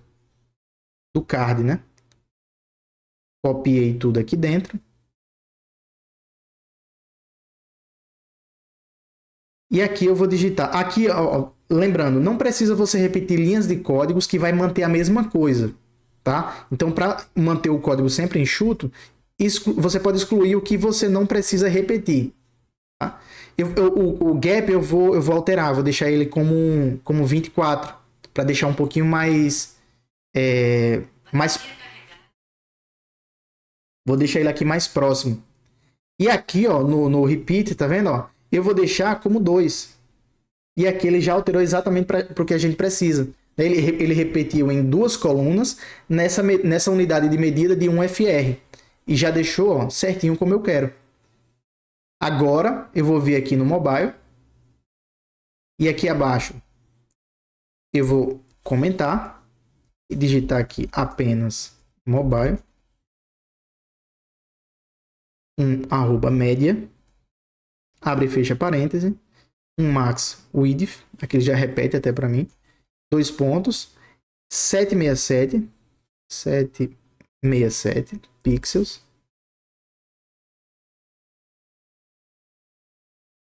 do card, né? Copiei tudo aqui dentro. E aqui eu vou digitar. Aqui, ó, lembrando, não precisa você repetir linhas de códigos que vai manter a mesma coisa, tá? Então, para manter o código sempre enxuto, você pode excluir o que você não precisa repetir. Tá? O gap eu vou alterar, vou deixar ele como 24, para deixar um pouquinho mais... Vou deixar ele aqui mais próximo. E aqui, ó, no repeat, tá vendo? Ó, eu vou deixar como 2. E aqui ele já alterou exatamente para o que a gente precisa. Ele repetiu em 2 colunas nessa unidade de medida de 1 FR. E já deixou, ó, certinho como eu quero. Agora eu vou vir aqui no mobile. E aqui abaixo eu vou comentar. E digitar aqui apenas mobile. Arroba média, abre e fecha parêntese, max width, aqui ele já repete até para mim, 2 pontos, 767 pixels.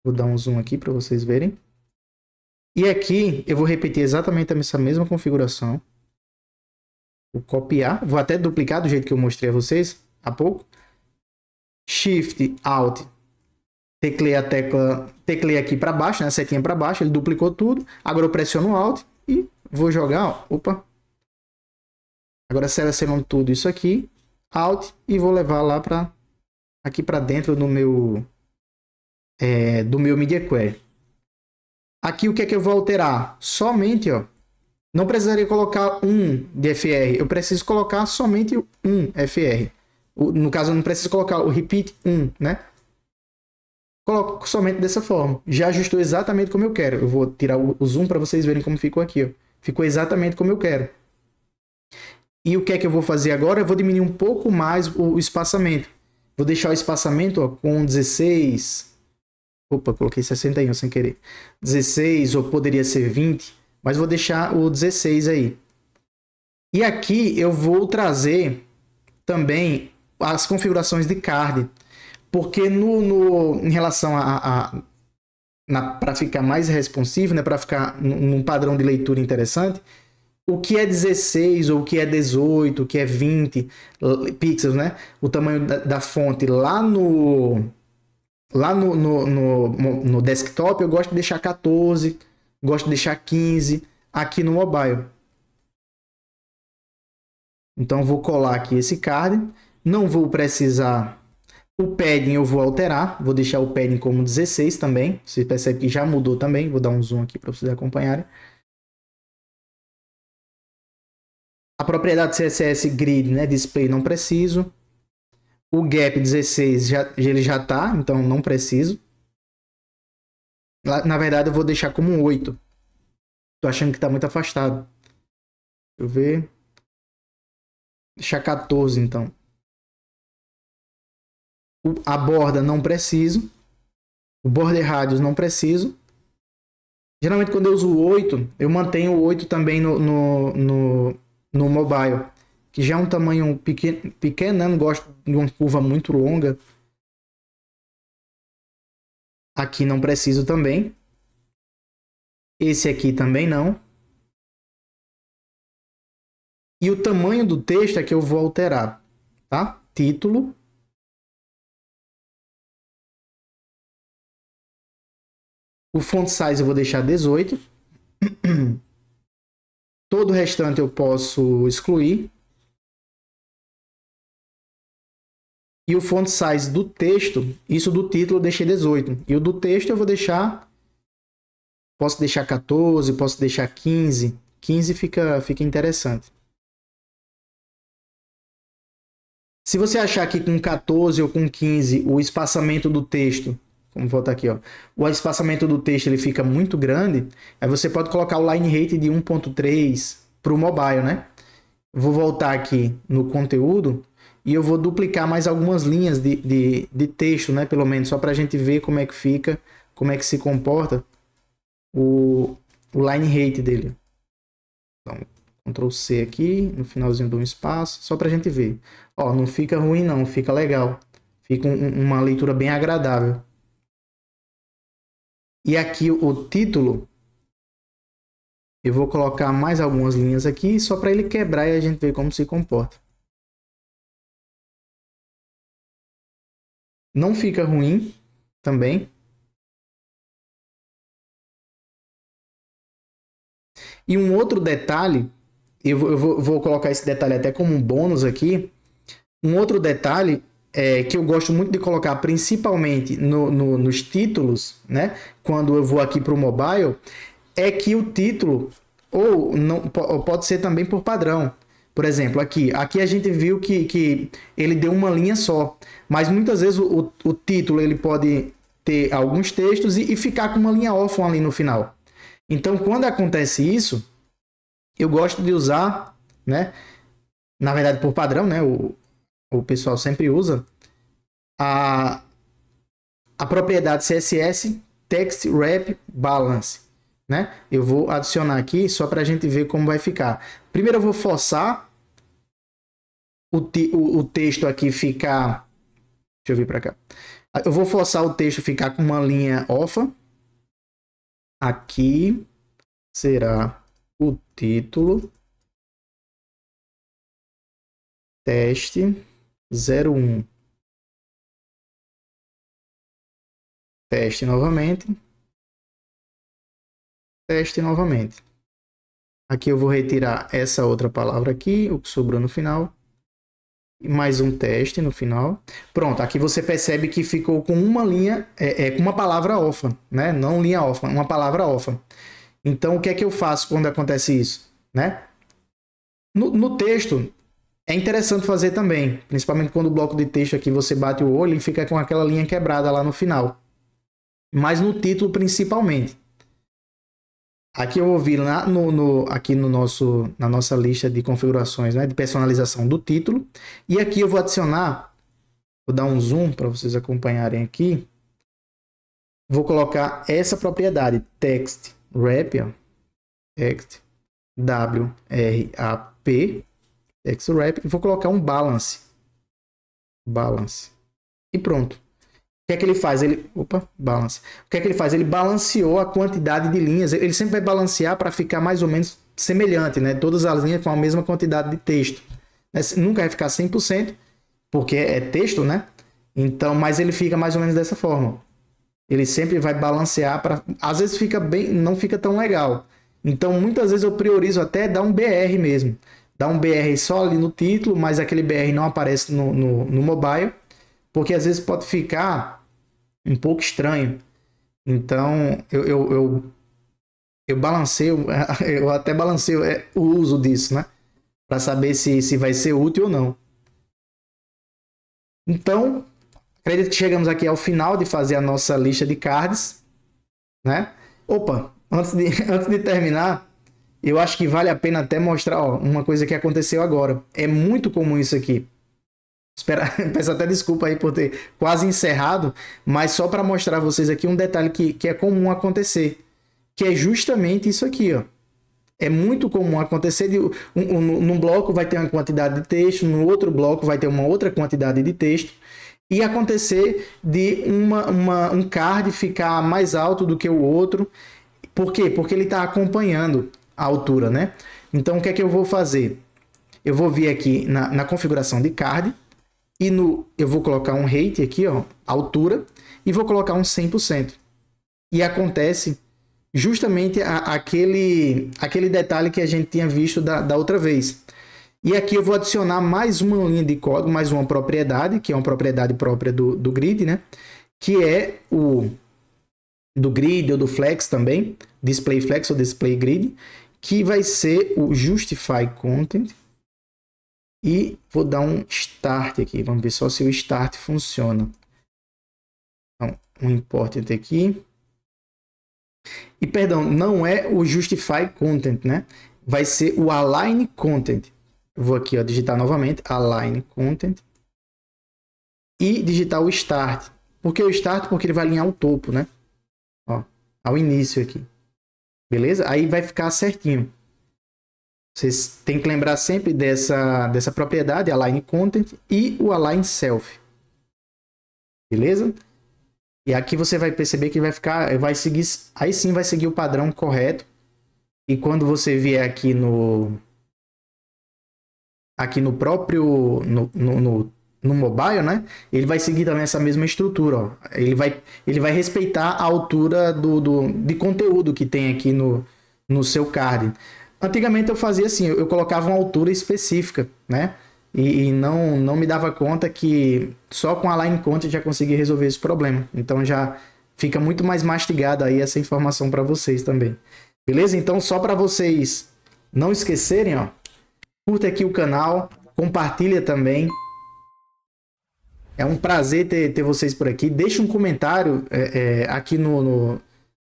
Vou dar um zoom aqui para vocês verem. E aqui eu vou repetir exatamente essa mesma configuração. Vou copiar, vou até duplicar do jeito que eu mostrei a vocês há pouco. Shift, Alt, teclei aqui para baixo, né, a setinha para baixo, ele duplicou tudo. Agora eu pressiono Alt e vou jogar, ó, opa. Agora seleciono tudo isso aqui, Alt, e vou levar lá aqui para dentro do meu Media Query. Aqui o que é que eu vou alterar? Somente, ó, não precisaria colocar 1 de FR, eu preciso colocar somente 1 FR. No caso, eu não preciso colocar o repeat 1, né? Coloco somente dessa forma. Já ajustou exatamente como eu quero. Eu vou tirar o zoom para vocês verem como ficou aqui, ó. Ficou exatamente como eu quero. E o que é que eu vou fazer agora? Eu vou diminuir um pouco mais o espaçamento. Vou deixar o espaçamento, ó, com 16. Opa, coloquei 61 sem querer. 16 ou poderia ser 20, mas vou deixar o 16 aí. E aqui eu vou trazer também as configurações de card, porque em relação para ficar mais responsivo, né, para ficar num padrão de leitura interessante, o que é 16 ou o que é 18, o que é 20 pixels, né, o tamanho da fonte lá no desktop, eu gosto de deixar 14, gosto de deixar 15 aqui no mobile. Então vou colar aqui esse card. Não vou precisar... O padding eu vou alterar. Vou deixar o padding como 16 também. Você percebe que já mudou também. Vou dar um zoom aqui para vocês acompanharem. A propriedade CSS Grid, né, display, não preciso. O gap 16 ele já está, então não preciso. Na verdade eu vou deixar como um 8. Tô achando que está muito afastado. Deixa eu ver. Deixar 14 então. A borda não preciso. O border radius não preciso. Geralmente quando eu uso o 8, eu mantenho o 8 também no mobile. Que já é um tamanho pequeno, né? Não gosto de uma curva muito longa. Aqui não preciso também. Esse aqui também não. E o tamanho do texto é que eu vou alterar, tá? Título. O font size eu vou deixar 18. Todo o restante eu posso excluir. E o font size do texto, isso do título eu deixei 18. E o do texto eu vou deixar... Posso deixar 14, posso deixar 15. 15 fica interessante. Se você achar que com 14 ou com 15 o espaçamento do texto... Vamos voltar aqui, ó. O espaçamento do texto ele fica muito grande. Aí você pode colocar o line rate de 1.3 para o mobile, né? Vou voltar aqui no conteúdo e eu vou duplicar mais algumas linhas de texto, né? Pelo menos só para a gente ver como é que fica, como é que se comporta o line rate dele. Então, Ctrl C aqui, no finalzinho de um espaço, só para a gente ver. Ó, não fica ruim não, fica legal. Fica uma leitura bem agradável. E aqui o título, eu vou colocar mais algumas linhas aqui, só para ele quebrar e a gente ver como se comporta. Não fica ruim também. E um outro detalhe, eu vou colocar esse detalhe até como um bônus aqui. Um outro detalhe que eu gosto muito de colocar, principalmente nos títulos, né? Quando eu vou aqui para o mobile, é que o título, ou não, pode ser também por padrão. Por exemplo, aqui a gente viu que ele deu uma linha só, mas muitas vezes o título ele pode ter alguns textos e ficar com uma linha órfã ali no final. Então, quando acontece isso, eu gosto de usar, né? Na verdade, por padrão, né? O pessoal sempre usa a propriedade CSS Text Wrap Balance, né? Eu vou adicionar aqui só para a gente ver como vai ficar. Primeiro eu vou forçar o texto aqui ficar... Deixa eu vir para cá. Eu vou forçar o texto ficar com uma linha órfã. Aqui será o título teste 01. Teste novamente. Teste novamente. Aqui eu vou retirar essa outra palavra aqui, o que sobrou no final. E mais um teste no final. Pronto, aqui você percebe que ficou com uma linha, com uma palavra órfã, né? Não linha órfã, uma palavra órfã. Então, o que é que eu faço quando acontece isso, né? No texto, é interessante fazer também, principalmente quando o bloco de texto aqui você bate o olho e fica com aquela linha quebrada lá no final. Mas no título, principalmente. Aqui eu vou vir lá aqui na nossa lista de configurações, né, de personalização do título. E aqui eu vou adicionar, vou dar um zoom para vocês acompanharem aqui. Vou colocar essa propriedade, text wrap, ó, text WRAP, text wrap, e vou colocar um balance. Balance. E pronto. O que é que ele faz? Balance. O que é que ele faz? Ele balanceou a quantidade de linhas. Ele sempre vai balancear para ficar mais ou menos semelhante, né? Todas as linhas com a mesma quantidade de texto. Nunca vai ficar 100%, porque é texto, né? Então, mas ele fica mais ou menos dessa forma. Ele sempre vai balancear para... Às vezes fica bem, não fica tão legal. Então, muitas vezes eu priorizo até dar um BR mesmo. Dar um BR só ali no título, mas aquele BR não aparece no mobile, porque às vezes pode ficar um pouco estranho. Então, eu balanceio, eu até balanceio o uso disso, né? Para saber se vai ser útil ou não. Então, acredito que chegamos aqui ao final de fazer a nossa lista de cards, né? Opa, antes de terminar, eu acho que vale a pena até mostrar uma coisa que aconteceu agora. É muito comum isso aqui. Peço até desculpa aí por ter quase encerrado, mas só para mostrar a vocês aqui um detalhe que é comum acontecer, que é justamente isso aqui, ó. É muito comum acontecer, num bloco vai ter uma quantidade de texto, no outro bloco vai ter uma outra quantidade de texto, e acontecer de um card ficar mais alto do que o outro. Por quê? Porque ele está acompanhando a altura, né? Então, o que é que eu vou fazer? eu vou vir aqui na configuração de card e eu vou colocar um height aqui, ó, altura, e vou colocar um 100%. E acontece justamente aquele detalhe que a gente tinha visto da outra vez. E aqui eu vou adicionar mais uma linha de código, mais uma propriedade, que é uma propriedade própria do grid, né? Que é o do grid ou do flex também, display flex ou display grid, que vai ser o justify content. E vou dar um start aqui, vamos ver só se o start funciona. Então, um important aqui. E perdão, não é o justify content, né? Vai ser o align content. Vou aqui, ó, digitar novamente align content e digitar o start. Por que o start? Porque ele vai alinhar o topo, né? Ó, ao início aqui. Beleza? Aí vai ficar certinho. Vocês têm que lembrar sempre dessa propriedade, align content e o align self. Beleza? E aqui você vai perceber que vai seguir, aí sim vai seguir o padrão correto. E quando você vier aqui no próprio no mobile, né? Ele vai seguir também essa mesma estrutura, ó. Ele vai respeitar a altura de conteúdo que tem aqui no seu card. Antigamente eu fazia assim, eu colocava uma altura específica, né? E não me dava conta que só com a line content já conseguia resolver esse problema. Então já fica muito mais mastigada aí essa informação para vocês também. Beleza? Então só para vocês não esquecerem, ó, curta aqui o canal, compartilha também. É um prazer ter vocês por aqui. Deixa um comentário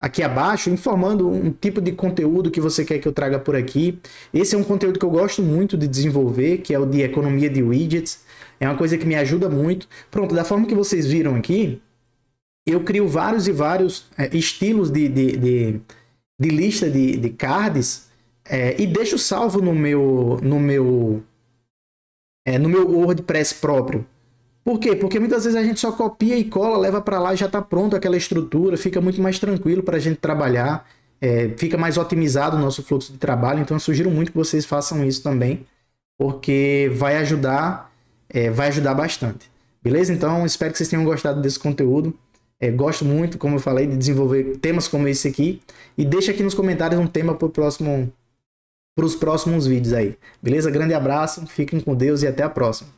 aqui abaixo, informando um tipo de conteúdo que você quer que eu traga por aqui. Esse é um conteúdo que eu gosto muito de desenvolver, que é o de economia de widgets. É uma coisa que me ajuda muito. Pronto, da forma que vocês viram aqui, eu crio vários e vários estilos de lista de cards e deixo salvo no meu WordPress próprio. Por quê? Porque muitas vezes a gente só copia e cola, leva para lá e já está pronto aquela estrutura, fica muito mais tranquilo para a gente trabalhar, fica mais otimizado o nosso fluxo de trabalho. Então eu sugiro muito que vocês façam isso também, porque vai ajudar bastante. Beleza? Então espero que vocês tenham gostado desse conteúdo. Gosto muito, como eu falei, de desenvolver temas como esse aqui. E deixa aqui nos comentários um tema para os próximos vídeos aí. Beleza? Grande abraço, fiquem com Deus e até a próxima.